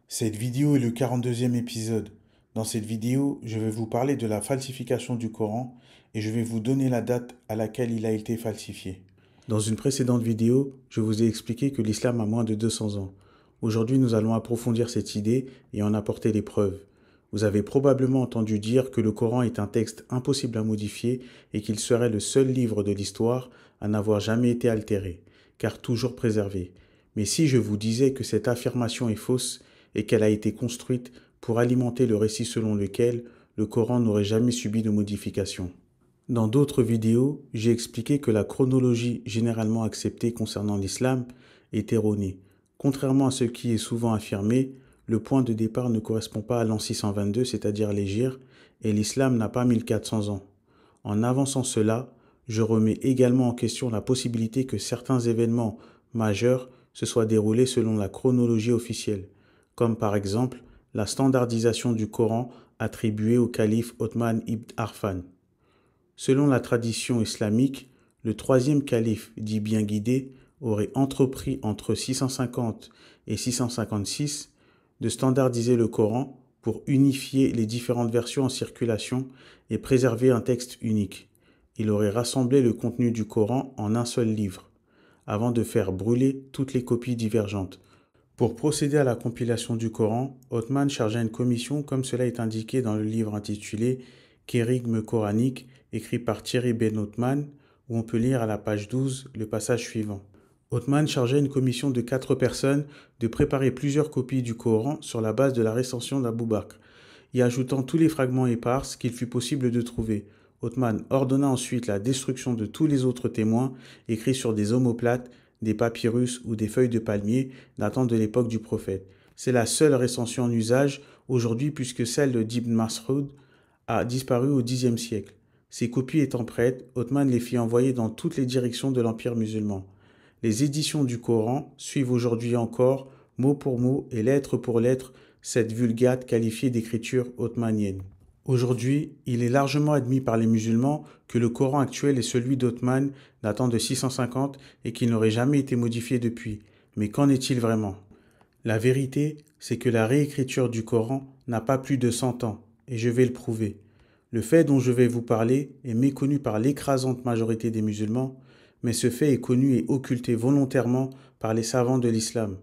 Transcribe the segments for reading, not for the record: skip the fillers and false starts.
Cette vidéo est le 42e épisode. Dans cette vidéo, je vais vous parler de la falsification du Coran et je vais vous donner la date à laquelle il a été falsifié. Dans une précédente vidéo, je vous ai expliqué que l'islam a moins de 200 ans. Aujourd'hui, nous allons approfondir cette idée et en apporter les preuves. Vous avez probablement entendu dire que le Coran est un texte impossible à modifier et qu'il serait le seul livre de l'histoire à n'avoir jamais été altéré, car toujours préservé. Mais si je vous disais que cette affirmation est fausse et qu'elle a été construite pour alimenter le récit selon lequel le Coran n'aurait jamais subi de modification. Dans d'autres vidéos, j'ai expliqué que la chronologie généralement acceptée concernant l'islam est erronée. Contrairement à ce qui est souvent affirmé, le point de départ ne correspond pas à l'an 622, c'est-à-dire l'Hégire, et l'islam n'a pas 1400 ans. En avançant cela, je remets également en question la possibilité que certains événements majeurs se soient déroulés selon la chronologie officielle, comme par exemple la standardisation du Coran attribuée au calife Othman ibn Affan. Selon la tradition islamique, le troisième calife, dit bien guidé, aurait entrepris entre 650 et 656 de standardiser le Coran pour unifier les différentes versions en circulation et préserver un texte unique. Il aurait rassemblé le contenu du Coran en un seul livre, avant de faire brûler toutes les copies divergentes. Pour procéder à la compilation du Coran, Othman chargea une commission comme cela est indiqué dans le livre intitulé Kérigme coranique, écrit par Thierry Ben Othman, où on peut lire à la page 12 le passage suivant. Othman chargea une commission de 4 personnes de préparer plusieurs copies du Coran sur la base de la recension d'Abou Bakr, y ajoutant tous les fragments épars qu'il fut possible de trouver. Othman ordonna ensuite la destruction de tous les autres témoins écrits sur des omoplates, des papyrus ou des feuilles de palmier datant de l'époque du prophète. C'est la seule recension en usage aujourd'hui puisque celle d'Ibn Mas'ud a disparu au Xe siècle. Ces copies étant prêtes, Othman les fit envoyer dans toutes les directions de l'Empire musulman. Les éditions du Coran suivent aujourd'hui encore, mot pour mot et lettre pour lettre, cette vulgate qualifiée d'écriture othmanienne. Aujourd'hui, il est largement admis par les musulmans que le Coran actuel est celui d'Othman datant de 650 et qu'il n'aurait jamais été modifié depuis. Mais qu'en est-il vraiment? La vérité, c'est que la réécriture du Coran n'a pas plus de 100 ans, et je vais le prouver. Le fait dont je vais vous parler est méconnu par l'écrasante majorité des musulmans, mais ce fait est connu et occulté volontairement par les savants de l'islam.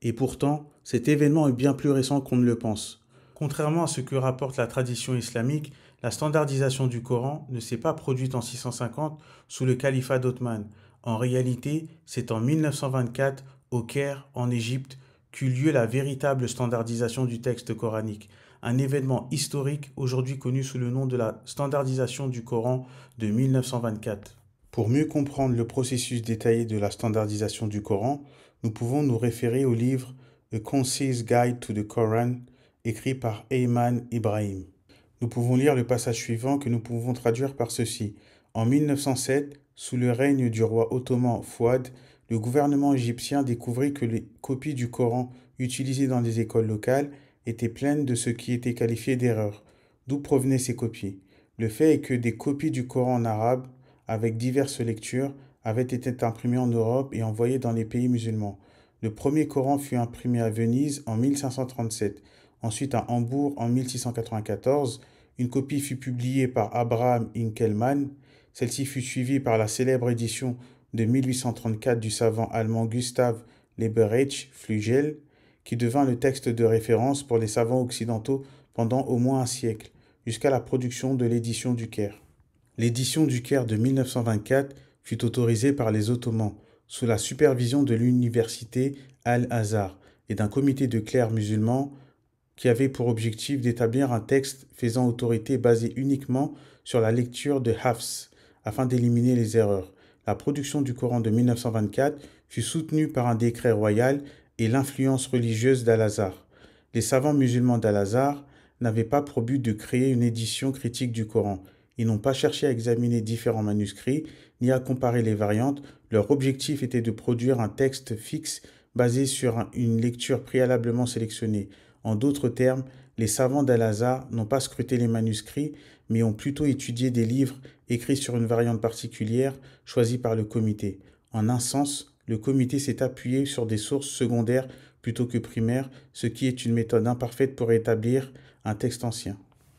Et pourtant, cet événement est bien plus récent qu'on ne le pense. Contrairement à ce que rapporte la tradition islamique, la standardisation du Coran ne s'est pas produite en 650 sous le califat d'Othman. En réalité, c'est en 1924, au Caire, en Égypte, qu'eut lieu la véritable standardisation du texte coranique, un événement historique aujourd'hui connu sous le nom de la standardisation du Coran de 1924. Pour mieux comprendre le processus détaillé de la standardisation du Coran, nous pouvons nous référer au livre A Concise Guide to the Quran, écrit par Ayman Ibrahim. Nous pouvons lire le passage suivant que nous pouvons traduire par ceci. En 1907, sous le règne du roi ottoman Fouad, le gouvernement égyptien découvrit que les copies du Coran utilisées dans les écoles locales étaient pleines de ce qui était qualifié d'erreurs. D'où provenaient ces copies? Le fait est que des copies du Coran en arabe, avec diverses lectures, avaient été imprimées en Europe et envoyées dans les pays musulmans. Le premier Coran fut imprimé à Venise en 1537. Ensuite, à Hambourg, en 1694, une copie fut publiée par Abraham Inkelmann. Celle-ci fut suivie par la célèbre édition de 1834 du savant allemand Gustav Leberecht Flügel, qui devint le texte de référence pour les savants occidentaux pendant au moins un siècle, jusqu'à la production de l'édition du Caire. L'édition du Caire de 1924 fut autorisée par les Ottomans, sous la supervision de l'université Al-Azhar et d'un comité de clercs musulmans qui avait pour objectif d'établir un texte faisant autorité basé uniquement sur la lecture de Hafs, afin d'éliminer les erreurs. La production du Coran de 1924 fut soutenue par un décret royal et l'influence religieuse d'Al-Azhar. Les savants musulmans d'Al-Azhar n'avaient pas pour but de créer une édition critique du Coran. Ils n'ont pas cherché à examiner différents manuscrits, ni à comparer les variantes. Leur objectif était de produire un texte fixe basé sur une lecture préalablement sélectionnée. En d'autres termes, les savants d'Al-Azhar n'ont pas scruté les manuscrits, mais ont plutôt étudié des livres écrits sur une variante particulière choisie par le comité. En un sens, le comité s'est appuyé sur des sources secondaires plutôt que primaire, ce qui est une méthode imparfaite pour établir un texte ancien.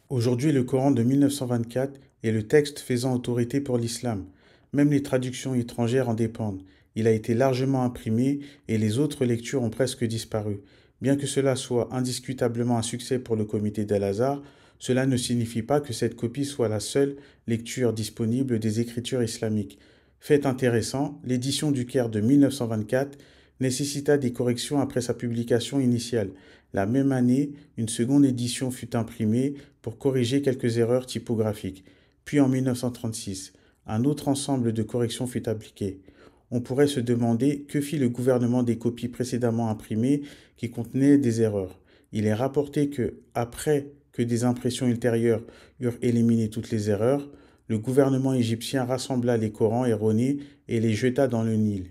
Aujourd'hui, le Coran de 1924 est le texte faisant autorité pour l'islam. Même les traductions étrangères en dépendent. Il a été largement imprimé et les autres lectures ont presque disparu. Bien que cela soit indiscutablement un succès pour le comité d'Al-Azhar, cela ne signifie pas que cette copie soit la seule lecture disponible des écritures islamiques. Fait intéressant, l'édition du Caire de 1924 nécessita des corrections après sa publication initiale. La même année, une seconde édition fut imprimée pour corriger quelques erreurs typographiques. Puis en 1936, un autre ensemble de corrections fut appliqué. On pourrait se demander que fit le gouvernement des copies précédemment imprimées qui contenaient des erreurs. Il est rapporté que, après que des impressions ultérieures eurent éliminé toutes les erreurs, le gouvernement égyptien rassembla les Corans erronés et les jeta dans le Nil.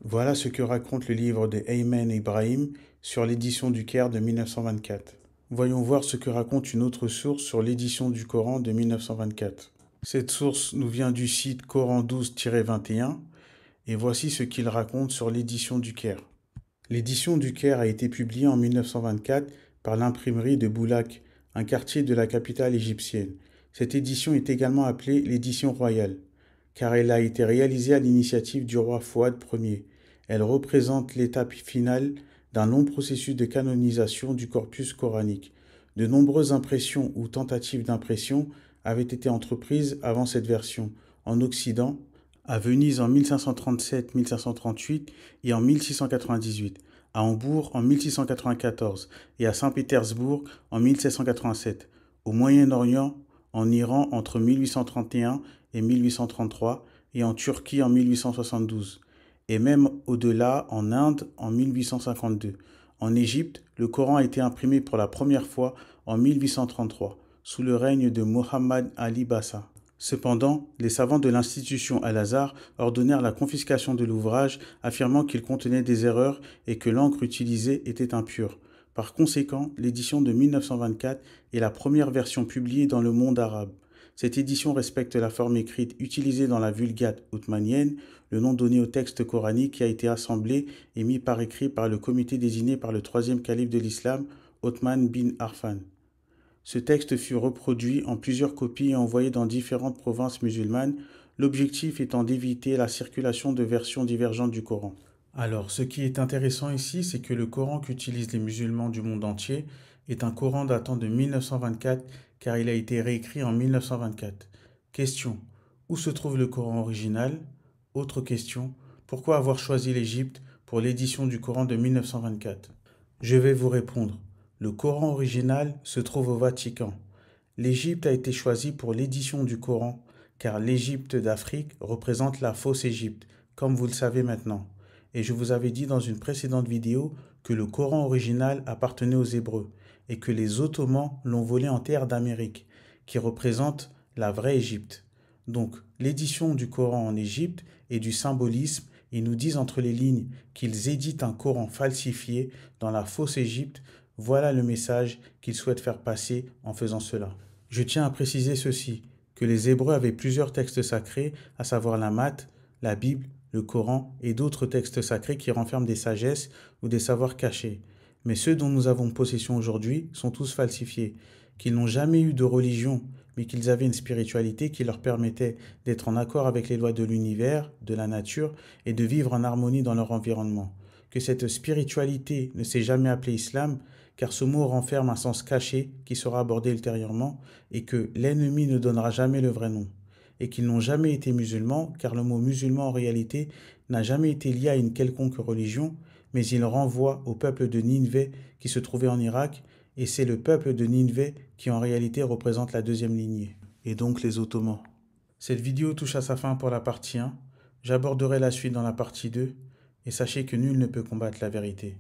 Voilà ce que raconte le livre de Ayman Ibrahim sur l'édition du Caire de 1924. Voyons voir ce que raconte une autre source sur l'édition du Coran de 1924. Cette source nous vient du site Coran 12-21 et voici ce qu'il raconte sur l'édition du Caire. L'édition du Caire a été publiée en 1924 par l'imprimerie de Boulak, un quartier de la capitale égyptienne. Cette édition est également appelée l'édition royale, car elle a été réalisée à l'initiative du roi Fouad Ier. Elle représente l'étape finale d'un long processus de canonisation du corpus coranique. De nombreuses impressions ou tentatives d'impression avaient été entreprises avant cette version, en Occident, à Venise en 1537-1538 et en 1698, à Hambourg en 1694 et à Saint-Pétersbourg en 1787, au Moyen-Orient, en Iran entre 1831 et 1833 et en Turquie en 1872, et même au-delà en Inde en 1852. En Égypte, le Coran a été imprimé pour la première fois en 1833, sous le règne de Mohammad Ali Bassa. Cependant, les savants de l'institution Al-Azhar ordonnèrent la confiscation de l'ouvrage, affirmant qu'il contenait des erreurs et que l'encre utilisée était impure. Par conséquent, l'édition de 1924 est la première version publiée dans le monde arabe. Cette édition respecte la forme écrite utilisée dans la Vulgate othmanienne, le nom donné au texte coranique qui a été assemblé et mis par écrit par le comité désigné par le troisième calife de l'islam, Othman bin Affan. Ce texte fut reproduit en plusieurs copies et envoyé dans différentes provinces musulmanes, l'objectif étant d'éviter la circulation de versions divergentes du Coran. Alors, ce qui est intéressant ici, c'est que le Coran qu'utilisent les musulmans du monde entier est un Coran datant de 1924, car il a été réécrit en 1924. Question: où se trouve le Coran original? Autre question: pourquoi avoir choisi l'Égypte pour l'édition du Coran de 1924? Je vais vous répondre. Le Coran original se trouve au Vatican. L'Égypte a été choisie pour l'édition du Coran, car l'Égypte d'Afrique représente la fausse Égypte, comme vous le savez maintenant. Et je vous avais dit dans une précédente vidéo que le Coran original appartenait aux Hébreux et que les Ottomans l'ont volé en terre d'Amérique, qui représente la vraie Égypte. Donc, l'édition du Coran en Égypte est du symbolisme. Ils nous disent entre les lignes qu'ils éditent un Coran falsifié dans la fausse Égypte. Voilà le message qu'ils souhaitent faire passer en faisant cela. Je tiens à préciser ceci, que les Hébreux avaient plusieurs textes sacrés, à savoir la Math, la Bible, le Coran et d'autres textes sacrés qui renferment des sagesses ou des savoirs cachés. Mais ceux dont nous avons possession aujourd'hui sont tous falsifiés, qu'ils n'ont jamais eu de religion, mais qu'ils avaient une spiritualité qui leur permettait d'être en accord avec les lois de l'univers, de la nature et de vivre en harmonie dans leur environnement. Que cette spiritualité ne s'est jamais appelée islam, car ce mot renferme un sens caché qui sera abordé ultérieurement, et que l'ennemi ne donnera jamais le vrai nom, et qu'ils n'ont jamais été musulmans, car le mot musulman en réalité n'a jamais été lié à une quelconque religion, mais il renvoie au peuple de Nineveh qui se trouvait en Irak, et c'est le peuple de Nineveh qui en réalité représente la deuxième lignée, et donc les Ottomans. Cette vidéo touche à sa fin pour la partie 1, j'aborderai la suite dans la partie 2, et sachez que nul ne peut combattre la vérité.